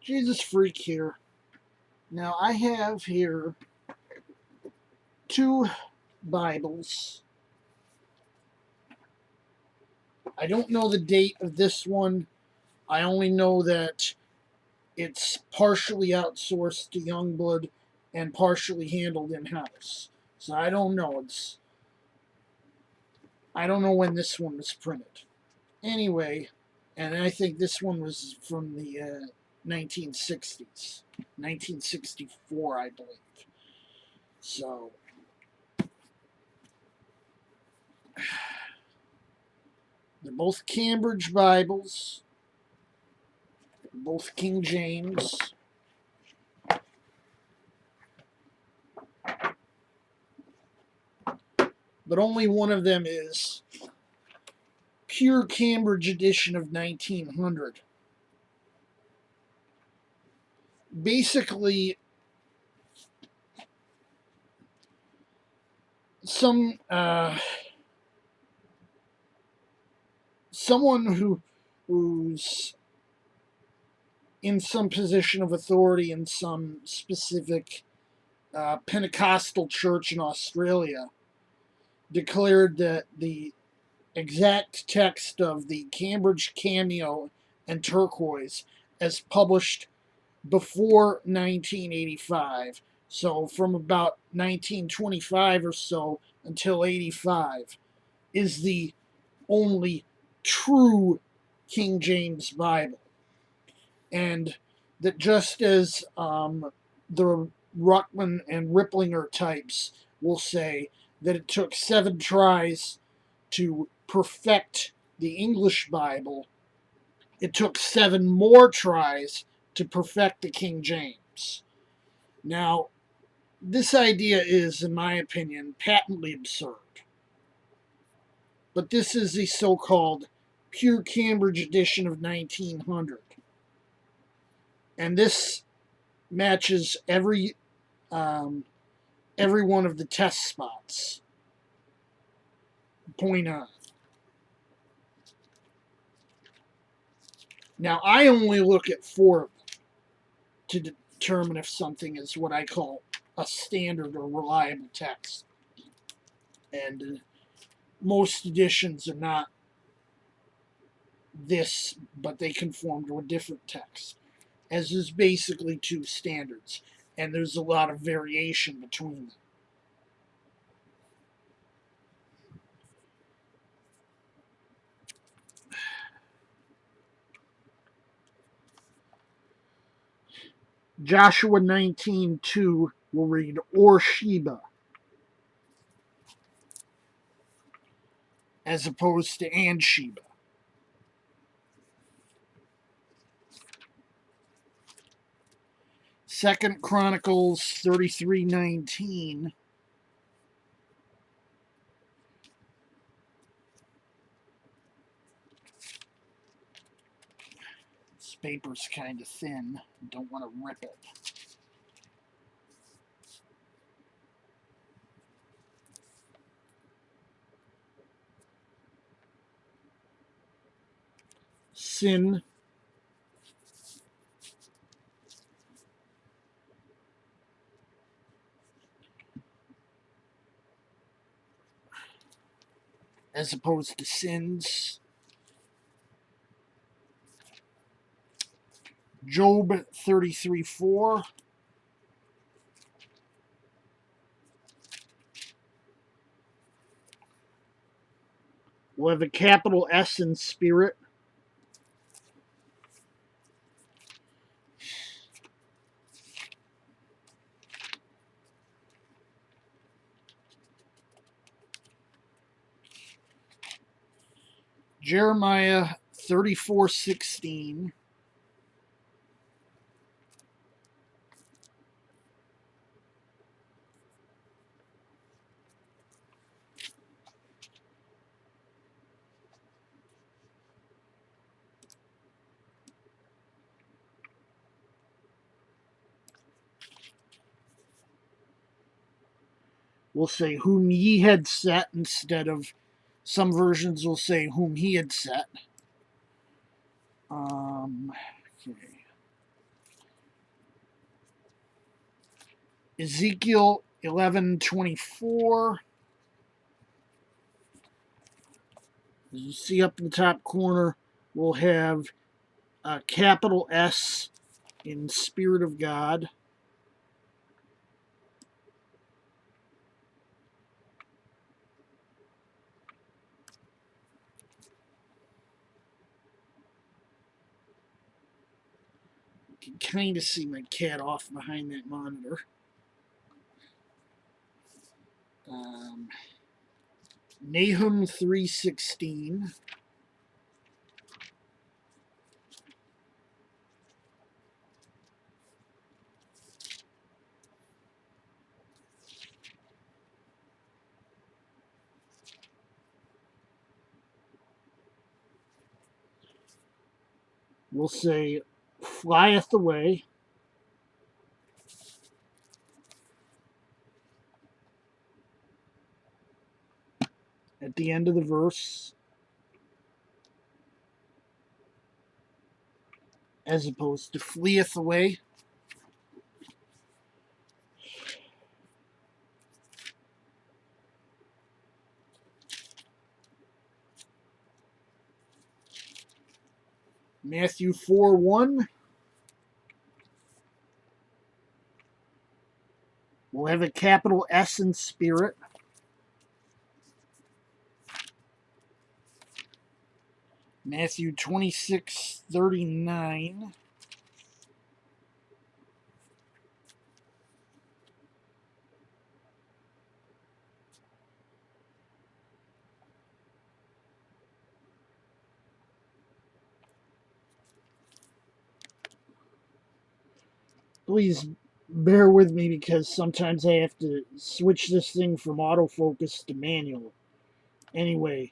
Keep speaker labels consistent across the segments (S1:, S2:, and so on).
S1: Jesus freak here. Now I have here two Bibles. I don't know the date of this one. I only know that it's partially outsourced to Youngblood and partially handled in-house. So I don't know. I don't know when this one was printed. Anyway, and I think this one was from the 1960s. 1964, I believe. So they're both Cambridge Bibles. They're both King James. But only one of them is pure Cambridge edition of 1900. Basically, someone who's in some position of authority in some specific Pentecostal church in Australia declared that the exact text of the Cambridge Cameo and Turquoise as published before 1985, so from about 1925 or so until 85, is the only true King James Bible. And that just as the Ruckman and Riplinger types will say that it took 7 tries to perfect the English Bible, it took 7 more tries to perfect the King James. Now, this idea is, in my opinion, patently absurd. But this is the so-called pure Cambridge edition of 1900. And this matches every one of the test spots. Point on. Now, I only look at 4 of them to determine if something is what I call a standard or reliable text. And most editions are not this, but they conform to a different text, as is basically 2 standards, and there's a lot of variation between them. Joshua 19:2 will read, or Sheba, as opposed to and Sheba. Second Chronicles 33:19 this paper's kind of thin. Don't want to rip it. Sin as opposed to sins. Job 33:4. We'll have a capital S in spirit. Jeremiah 34:16. We'll say whom ye had set instead of, some versions will say whom he had set. Okay. Ezekiel 11:24. As you see up in the top corner, we'll have a capital S in Spirit of God. You can kind of see my cat off behind that monitor. Nahum 3:16. We'll say, flieth away. At the end of the verse, as opposed to fleeth away. Matthew 4:1. We'll have a capital S in Spirit. Matthew 26:39. Please bear with me because sometimes I have to switch this thing from autofocus to manual. Anyway,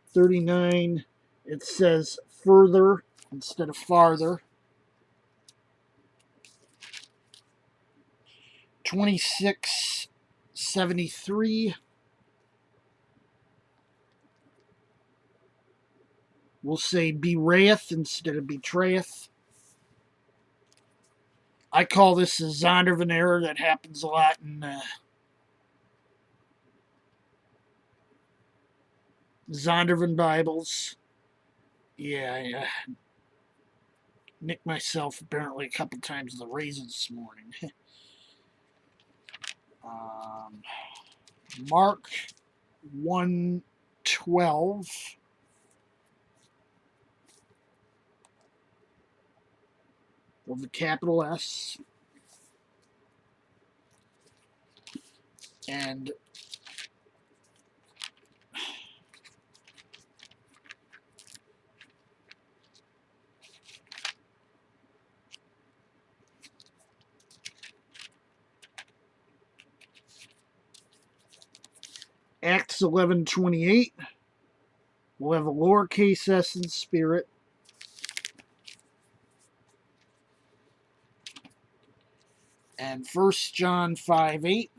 S1: 39, it says further instead of farther. 26:73. We'll say bewrayeth instead of betrayeth. I call this a Zondervan error that happens a lot in Zondervan Bibles. Yeah, I nicked myself apparently a couple times in the razor this morning. Mark 1:12. With a capital S. And Acts 11:28. We'll have a lowercase s in Spirit. And 1 John 5:8.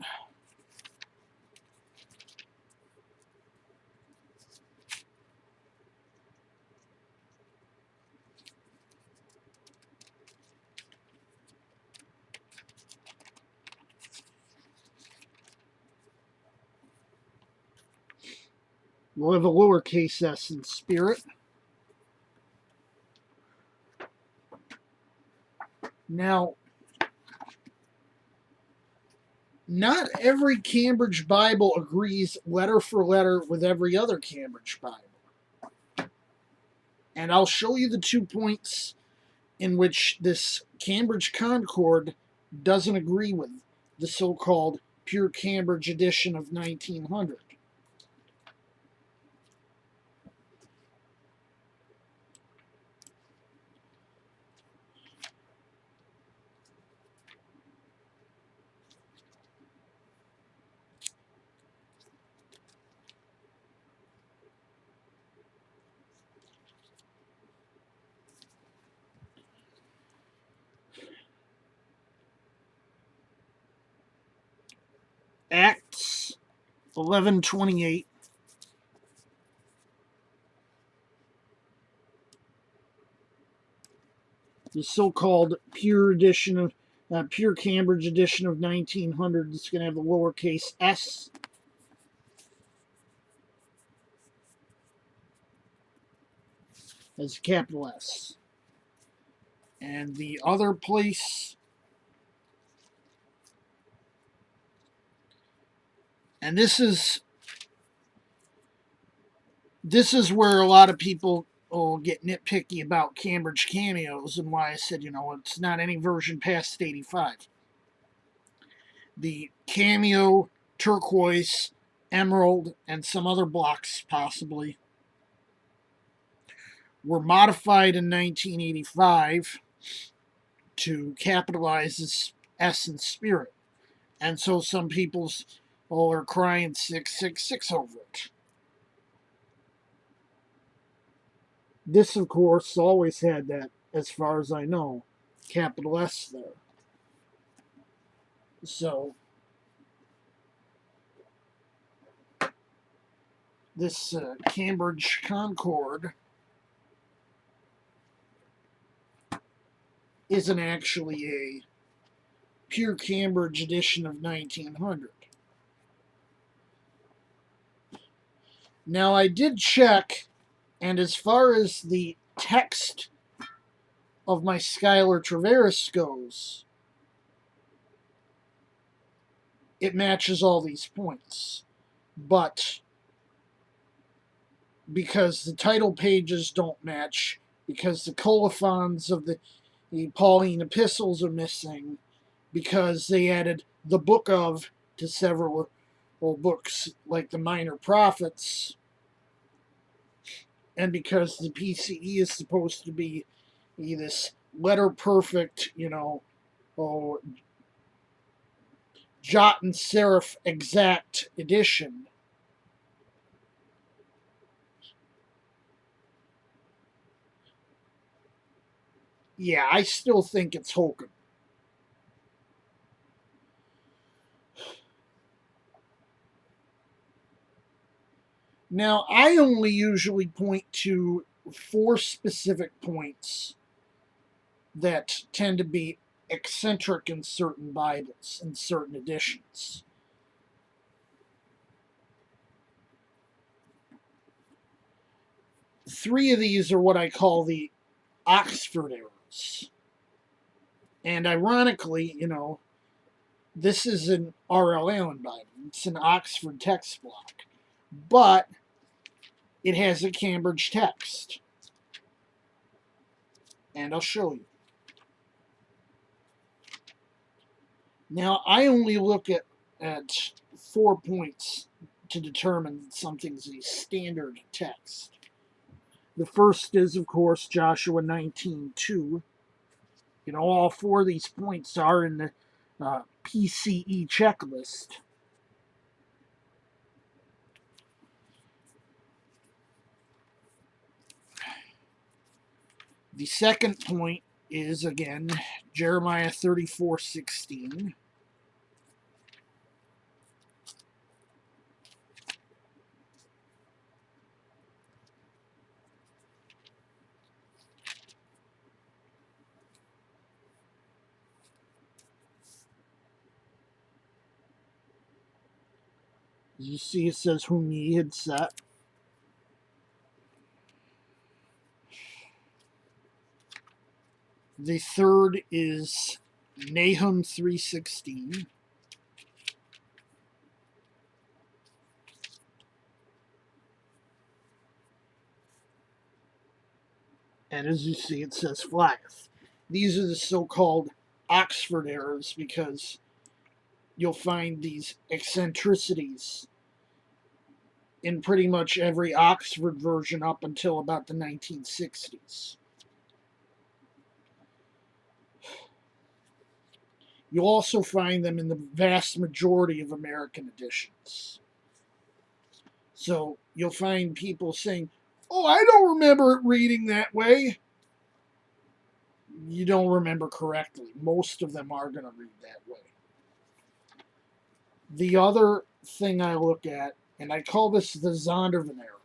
S1: We'll have a lowercase s in Spirit. Now, not every Cambridge Bible agrees letter for letter with every other Cambridge Bible. And I'll show you the 2 points in which this Cambridge Concord doesn't agree with the so-called Pure Cambridge edition of 1900. Acts 11:28. The so-called pure edition of Pure Cambridge edition of 1900 is going to have the lowercase s as a capital S. And the other place, and this is where a lot of people will get nitpicky about Cambridge Cameos and why I said, it's not any version past 85. The Cameo, Turquoise, Emerald, and some other blocks possibly were modified in 1985 to capitalize this S in spirit. And so some people's are crying 666 over it. This, of course, always had that, as far as I know, capital S there. So, this Cambridge Concord isn't actually a pure Cambridge edition of 1900. Now, I did check, and as far as the text of my Schuyler Traveris goes, it matches all these points. But because the title pages don't match, because the colophons of the Pauline epistles are missing, because they added the book of to several books like the Minor Prophets, and because the PCE is supposed to be this letter perfect, jot and serif exact edition. Yeah, I still think it's hokum. Now, I only usually point to 4 specific points that tend to be eccentric in certain Bibles, in certain editions. Three of these are what I call the Oxford errors. And ironically, this is an R.L. Allen Bible. It's an Oxford text block. But it has a Cambridge text. And I'll show you. Now, I only look at 4 points to determine that something's a standard text. The first is, of course, Joshua 19:2. All 4 of these points are in the PCE checklist. The second point is, again, Jeremiah 34:16. You see it says whom ye had set. The third is Nahum 3:16. And as you see, it says flieth. These are the so-called Oxford errors because you'll find these eccentricities in pretty much every Oxford version up until about the 1960s. You'll also find them in the vast majority of American editions. So you'll find people saying, "Oh, I don't remember it reading that way." You don't remember correctly. Most of them are going to read that way. The other thing I look at, and I call this the Zondervan error,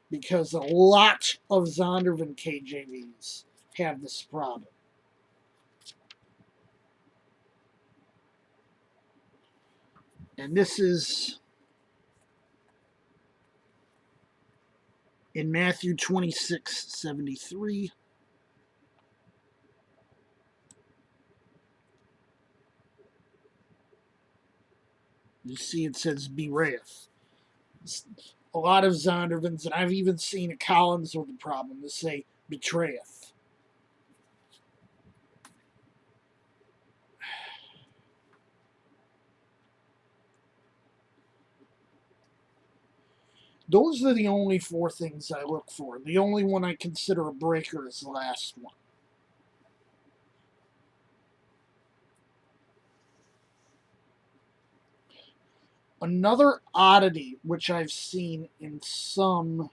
S1: because a lot of Zondervan KJVs have this problem. And this is in Matthew 26:73. You see it says bewraith. A lot of Zondervans, and I've even seen a Collins with the problem, to say betrayeth. Those are the only four things I look for. The only one I consider a breaker is the last one. Another oddity which I've seen in some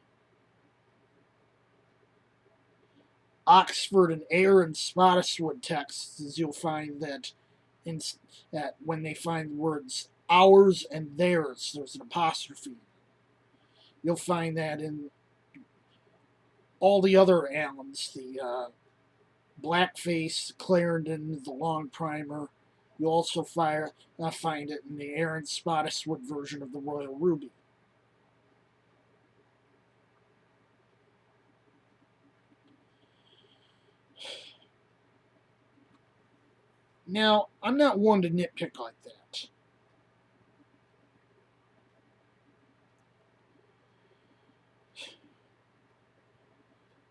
S1: Oxford and Ayr and Spottiswoode texts is you'll find that when they find words ours and theirs, there's an apostrophe. You'll find that in all the other Allens, the Blackface, Clarendon, the Long Primer. You'll also find it in the Ayr and Spottiswoode version of the Royal Ruby. Now, I'm not one to nitpick like that.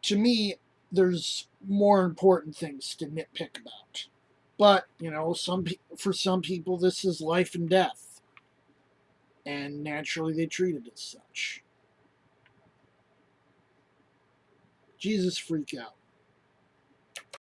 S1: To me, there's more important things to nitpick about. But, for some people, this is life and death. And naturally, they treat it as such. Jesus freak out.